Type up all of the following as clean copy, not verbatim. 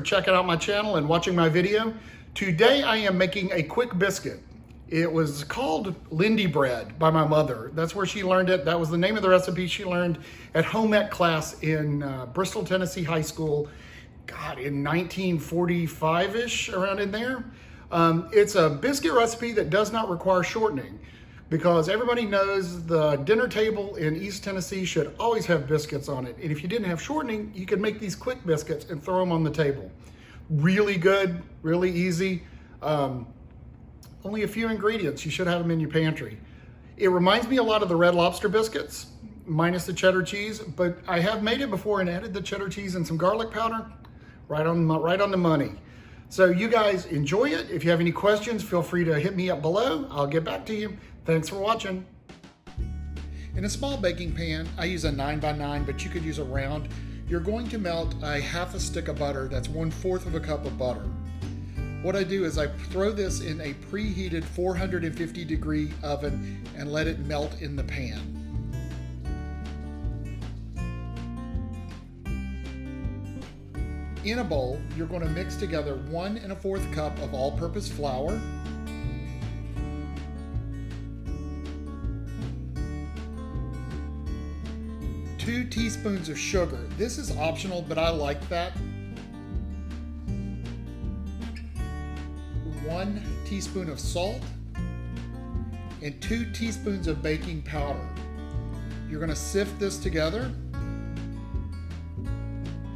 checking out my channel and watching my video. Today I am making a quick biscuit. It was called Lindy Bread by my mother. That's where she learned it. That was the name of the recipe she learned at home ec class in Bristol, Tennessee High School. God, in 1945-ish, around in there. It's a biscuit recipe that does not require shortening, because everybody knows the dinner table in East Tennessee should always have biscuits on it. And if you didn't have shortening, you could make these quick biscuits and throw them on the table. Really good, really easy. Only a few ingredients. You should have them in your pantry. It reminds me a lot of the Red Lobster biscuits, minus the cheddar cheese, but I have made it before and added the cheddar cheese and some garlic powder. Right on the money. So you guys enjoy it. If you have any questions, feel free to hit me up below. I'll get back to you. Thanks for watching. In a small baking pan, I use a 9x9, but you could use a round. You're going to melt a half a stick of butter. That's 1/4 of a cup of butter. What I do is I throw this in a preheated 450-degree oven and let it melt in the pan. In a bowl, you're going to mix together 1 1/4 cup of all-purpose flour, 2 teaspoons of sugar. This is optional, but I like that. 1 teaspoon of salt and 2 teaspoons of baking powder. You're going to sift this together.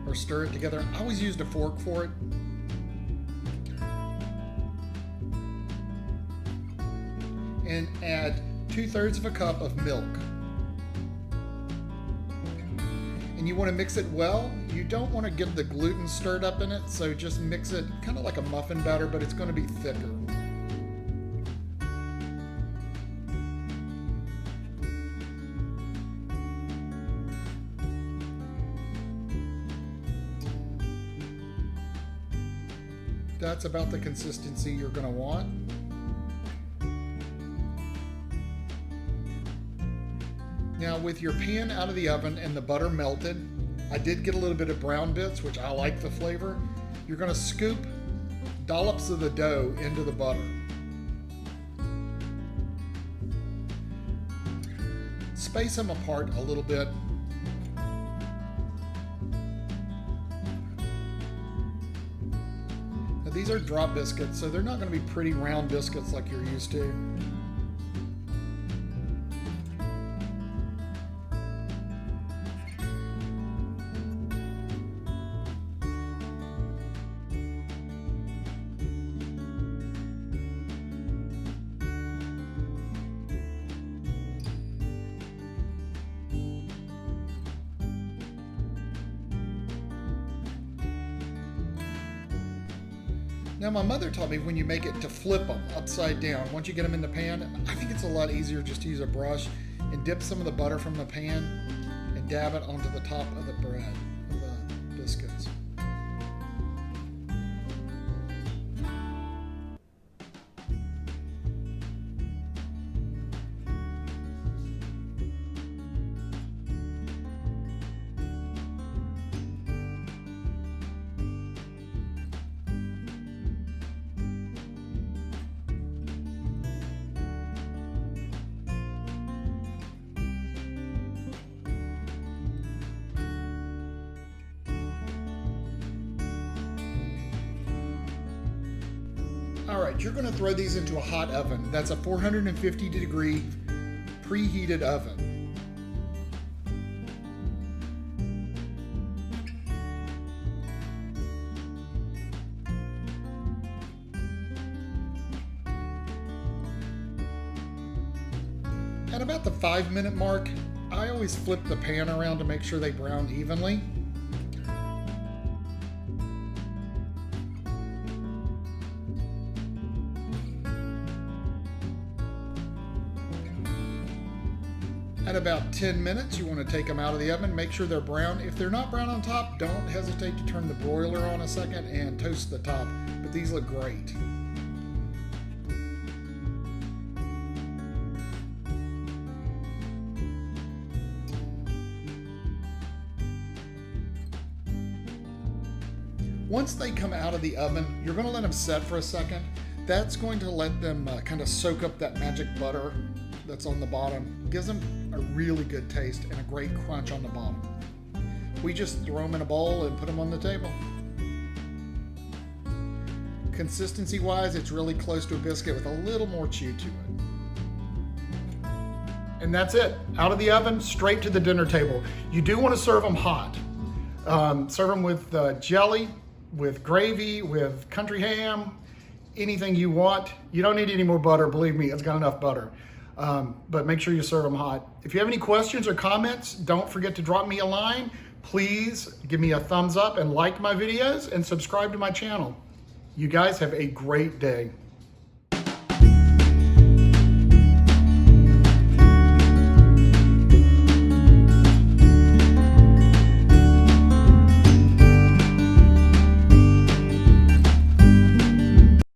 Or stir it together. I always used a fork for it. And add 2/3 of a cup of milk. And you want to mix it well. You don't want to get the gluten stirred up in it, so just mix it kind of like a muffin batter, but it's going to be thicker. That's about the consistency you're going to want. Now, with your pan out of the oven and the butter melted, I did get a little bit of brown bits, which I like the flavor. You're going to scoop dollops of the dough into the butter. Space them apart a little bit. These are drop biscuits, so they're not going to be pretty round biscuits like you're used to. Now, my mother taught me when you make it to flip them upside down. Once you get them in the pan, I think it's a lot easier just to use a brush and dip some of the butter from the pan and dab it onto the top of the bread, of the biscuits. All right, you're going to throw these into a hot oven. That's a 450-degree preheated oven. At about the 5-minute mark, I always flip the pan around to make sure they brown evenly. At about 10 minutes, you want to take them out of the oven, make sure they're brown. If they're not brown on top, don't hesitate to turn the broiler on a second and toast the top, but these look great. Once they come out of the oven, you're gonna let them set for a second. That's going to let them kind of soak up that magic butter that's on the bottom. Gives them a really good taste and a great crunch on the bottom. We just throw them in a bowl and put them on the table. Consistency wise, it's really close to a biscuit with a little more chew to it. And that's it. Out of the oven, straight to the dinner table. You do want to serve them hot. Serve them with jelly, with gravy, with country ham, anything you want. You don't need any more butter, believe me, it's got enough butter. But make sure you serve them hot. If you have any questions or comments, don't forget to drop me a line. Please give me a thumbs up and like my videos and subscribe to my channel. You guys have a great day.